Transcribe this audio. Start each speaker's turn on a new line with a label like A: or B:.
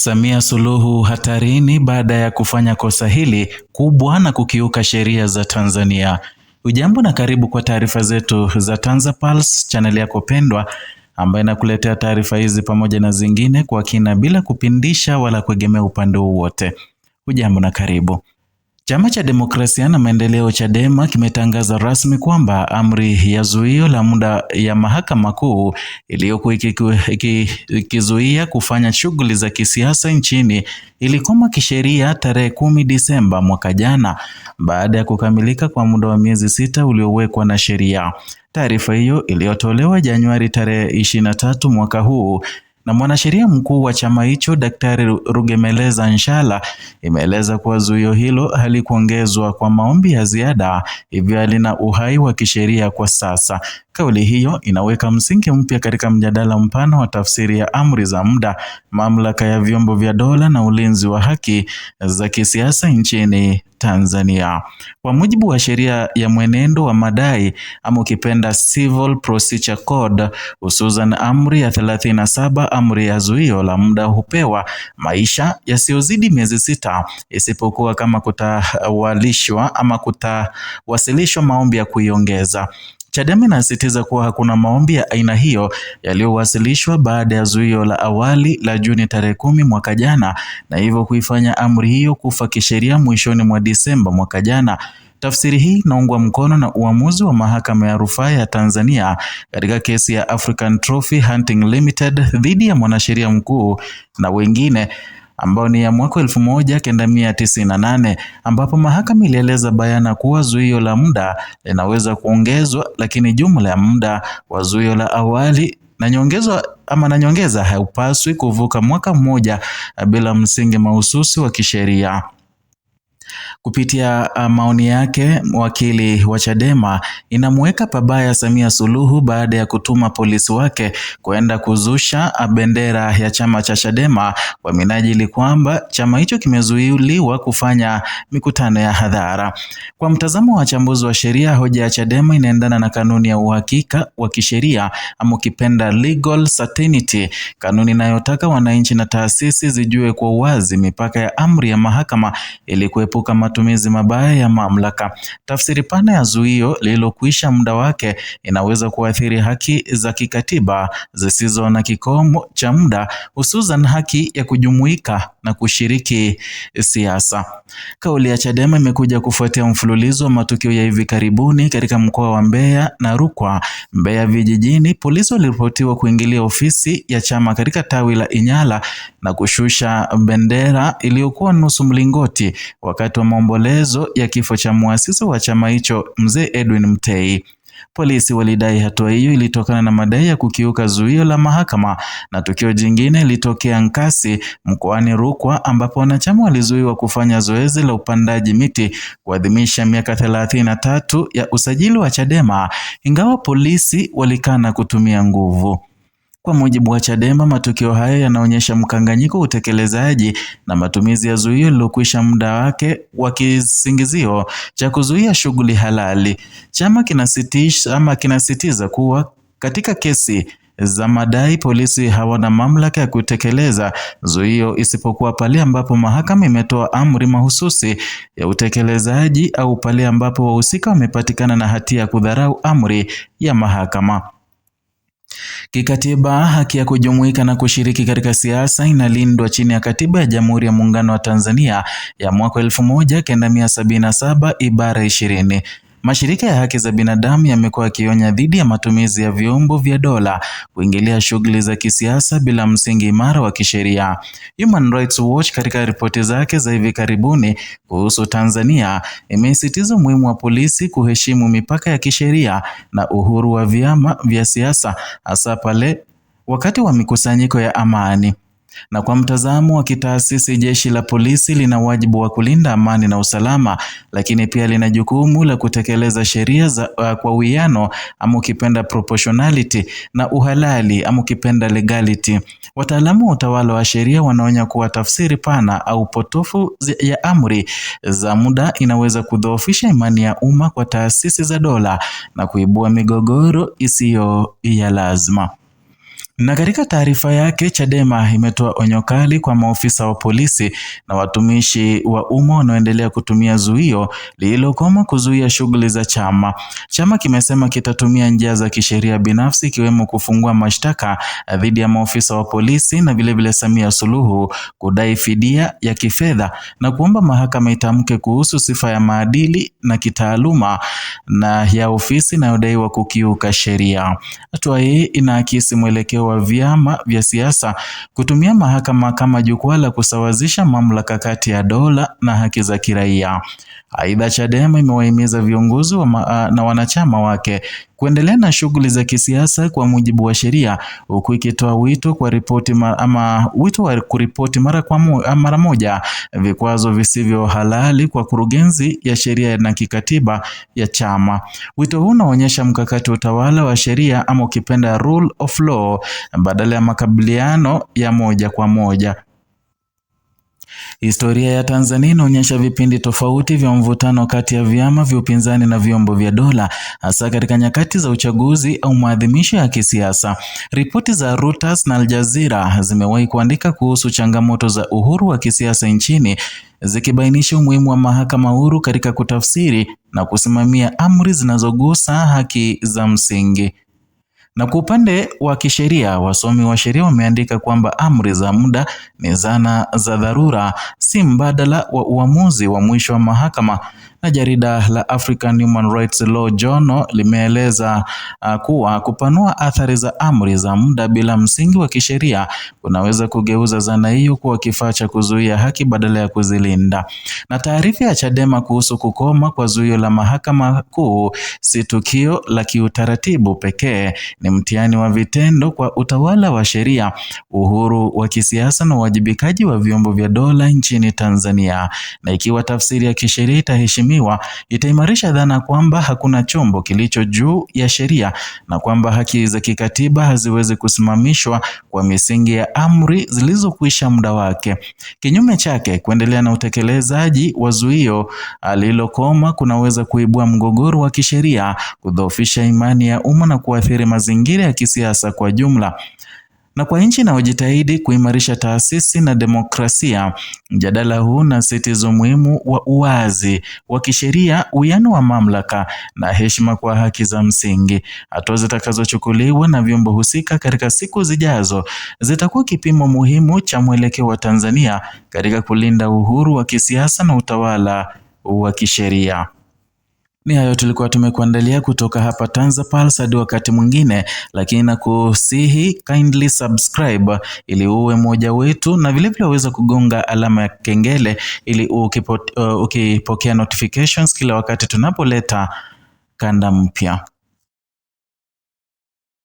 A: Samia Suluhu hatarini baada ya kufanya kosa hili kubwa na kukiuka sheria za Tanzania. Ujambo na karibu kwa taarifa zetu za TanzaPulse, channel yako pendwa ambayo inakuletea taarifa hizi pamoja na zingine kwa kina bila kupindisha wala kuegemea upande wowote. Ujambo na karibu. Chama cha Demokrasia na Maendeleo Chadema kimetangaza rasmi kwamba amri ya zuio la muda ya Mahakama Kuu iliyokuwa ikizuia kufanya shughuli za kisiasa nchini ilikoma kisheria tarehe 10 Disemba mwaka jana baada ya kukamilika kwa muda wa miezi 6 uliowekwa na sheria. Taarifa hiyo iliyotolewa Januari tarehe 23 mwaka huu na mwanasheria mkuu wa chama hicho Daktari Rugemeleza Nshala imeeleza kuwa zuio hilo halikuongezwa kwa maombi ya ziada, hivyo halina uhai wa kisheria kwa sasa. Kauli hiyo inaweka msingi mpya katika mjadala mpana wa tafsiri ya amri za muda, mamlaka ya vyombo vya dola na ulinzi wa haki za kisiasa nchini Tanzania. Kwa mujibu wa sheria ya mwenendo wa madai ama ukipenda Civil Procedure Code, hususan amri ya 37, amri ya zuio la muda hupewa maisha yasiyozidi miezi 6 isipokuwa kama kutawasilishwa maombi ya kuiongeza. Chadema inasisitiza kuwa hakuna maombi ya aina hiyo yaliyowasilishwa baada ya zuio la awali la Juni tarehe 10 mwaka jana, na hivyo kuifanya amri hiyo kufa kisheria mwishoni mwa Disemba mwaka jana. Tafsiri hii inaungwa mkono na uamuzi wa Mahakama ya Rufaa ya Tanzania katika kesi ya African Trophy Hunting Limited dhidi ya mwanasheria mkuu na wengine ambao ni ya mwaka 1998, ambapo mahakama ilieleza bayana kuwa zuio la muda linaweza kuongezwa, lakini jumla ya muda wa zuio la awali na nyongeza haupaswi kuvuka mwaka mmoja bila msingi mahususi wa kisheria. Kupitia maoni yake, wakili wa Chadema inamuweka pabaya Samia Suluhu baada ya kutuma polisi wake kwenda kuzusha bendera ya chama cha Chadema kwa minajili kwamba chama hicho kimezuiliwa kufanya mikutano ya hadhara. Kwa mtazamo wa wachambuzi wa sheria, hoja ya Chadema inaendana na kanuni ya uhakika wa kisheria ama ukipenda legal certainty, kanuni inayotaka wananchi na taasisi zijue kwa uwazi mipaka ya amri ya mahakama ili kuepuka matumizi mabaya ya mamlaka. Tafsiri pana ya zuio lililokwisha muda wake inaweza kuathiri haki za kikatiba zisizo na kikomo cha muda, hususan haki ya kujumuika na kushiriki siasa. Kauli ya Chadema imekuja kufuatia mfululizo wa matukio ya hivi karibuni katika mkoa wa Mbeya na Rukwa. Mbeya vijijini, polisi waliripotiwa kuingilia ofisi ya chama katika tawi la Inyala na kushusha bendera iliyokuwa nusu mlingoti wakati wa maombolezo ya kifo cha muasisi wa chama hicho Mzee Edwin Mtei. Polisi walidai hatua hiyo ilitokana na madai ya kukiuka zuio la mahakama, na tukio jingine litokea Nkasi mkoani Rukwa ambapo wanachama walizuiwa kufanya zoezi la upandaji miti kuadhimisha miaka 33 ya usajili wa Chadema, ingawa polisi walikana kutumia nguvu. Kwa mujibu wa Chadema, matukio hayo yanaonyesha mkanganyiko utekelezaji na matumizi ya zuio lilokwisha muda wake wa kisingizio cha kuzuia shughuli halali. Chama kinasisitiza kuwa katika kesi za madai polisi hawana mamlaka ya kutekeleza zuio isipokuwa pale ambapo mahakama imetoa amri mahususi ya utekelezaji au pale ambapo wahusika wamepatikana na hatia ya kudharau amri ya mahakama. Kikatiba, haki ya kujumuika na kushiriki katika siasa inalindwa chini ya Katiba ya Jamhuri ya Muungano wa Tanzania ya mwaka 1977 ibara 20. Mashirika ya haki za binadamu yamekuwa yakionya dhidi ya matumizi ya vyombo vya dola kuingilia shughuli za kisiasa bila msingi imara wa kisheria. Human Rights Watch katika ripoti zake za hivi karibuni kuhusu Tanzania imesisitiza umuhimu wa polisi kuheshimu mipaka ya kisheria na uhuru wa vyama vya siasa, hasa pale wakati wa mikusanyiko ya amani. Na kwa mtazamo wa kitaasisi, jeshi la polisi lina wajibu wa kulinda amani na usalama, lakini pia lina jukumu la kutekeleza sheria kwa uwiano ama ukipenda proportionality na uhalali ama ukipenda legality. Wataalamu wa utawala wa sheria wanaonya kuwa tafsiri pana au potofu ya amri za muda inaweza kudhoofisha imani ya umma kwa taasisi za dola na kuibua migogoro isiyo ya lazima. Na katika taarifa yake, Chadema imetoa onyo kali kwa maofisa wa polisi na watumishi wa umma wanaoendelea kutumia zuio lililokoma kuzuia shughuli za chama. Chama kimesema kitatumia njia za kisheria binafsi ikiwemo kufungua mashtaka dhidi ya maofisa wa polisi na vilevile Samia Suluhu kudai fidia ya kifedha na kuomba mahakama itamke kuhusu sifa ya maadili na kitaaluma na ya ofisi inayodaiwa kukiuka sheria. Hatua hii inaakisi mwelekeo wa vyama vya siasa kutumia mahakama kama jukwaa la kusawazisha mamlaka kati ya dola na haki za kiraia. Aidha, Chadema imewahimiza viongozi na wanachama wake kuendelea na shughuli za kisiasa kwa mujibu wa sheria, huku ikitoa wito wa kuripoti mara moja vikwazo visivyo halali kwa kurugenzi ya sheria na kikatiba ya chama. Wito huu unaonyesha mkakati wa utawala wa sheria ama ukipenda rule of law badala ya makabiliano ya moja kwa moja. Historia ya Tanzania inaonyesha vipindi tofauti vya mvutano kati ya vyama vya upinzani na vyombo vya dola, hasa katika nyakati za uchaguzi au maadhimisho ya kisiasa. Ripoti za Reuters na Al Jazeera zimewahi kuandika kuhusu changamoto za uhuru wa kisiasa nchini, zikibainisha umuhimu wa mahakama huru katika kutafsiri na kusimamia amri zinazogusa haki za msingi. Na kwa upande wa kisheria, wasomi wa sheria wameandika kwamba amri za muda ni zana za dharura, si mbadala wa uamuzi wa mwisho wa mahakama. Na jarida la African Human Rights Law Journal limeeleza kuwa kupanua athari za amri za muda bila msingi wa kisheria kunaweza kugeuza zana hiyo kuwa kifaa cha kuzuia haki badala ya kuzilinda. Na taarifa ya Chadema kuhusu kukoma kwa zuio la mahakama kuu si tukio la kiutaratibu pekee, ni mtihani wa vitendo kwa utawala wa sheria, uhuru wa kisiasa na uwajibikaji wa vyombo vya dola nchini Tanzania. Na ikiwa tafsiri ya kisheria itaheshimiwa, itaimarisha dhana kwamba hakuna chombo kilicho juu ya sheria na kwamba haki za kikatiba haziwezi kusimamishwa kwa misingi ya amri zilizokwisha muda wake. Kinyume chake, kuendelea na utekelezaji wa zuio lililokoma kunaweza kuibua mgogoro wa kisheria, kudhoofisha imani ya umma na kuathiri mazingira ya kisiasa kwa jumla. Na kwa nchi inayojitahidi kuimarisha taasisi na demokrasia, mjadala huu unasisitiza umuhimu wa uwazi wa kisheria, uwiano wa mamlaka na heshima kwa haki za msingi. Hatua zitakazochukuliwa na vyombo husika katika siku zijazo zitakuwa kipimo muhimu cha mwelekeo wa Tanzania katika kulinda uhuru wa kisiasa na utawala wa kisheria. Ni hayo tulikuwa tumekuandalia kutoka hapa TanzaPulse. Hadi wakati mwingine, lakini nakusihi kindly subscribe ili uwe mmoja wetu, na vilevile uweze kugonga alama ya kengele ili ukipokea notifications kila wakati tunapoleta kanda mpya.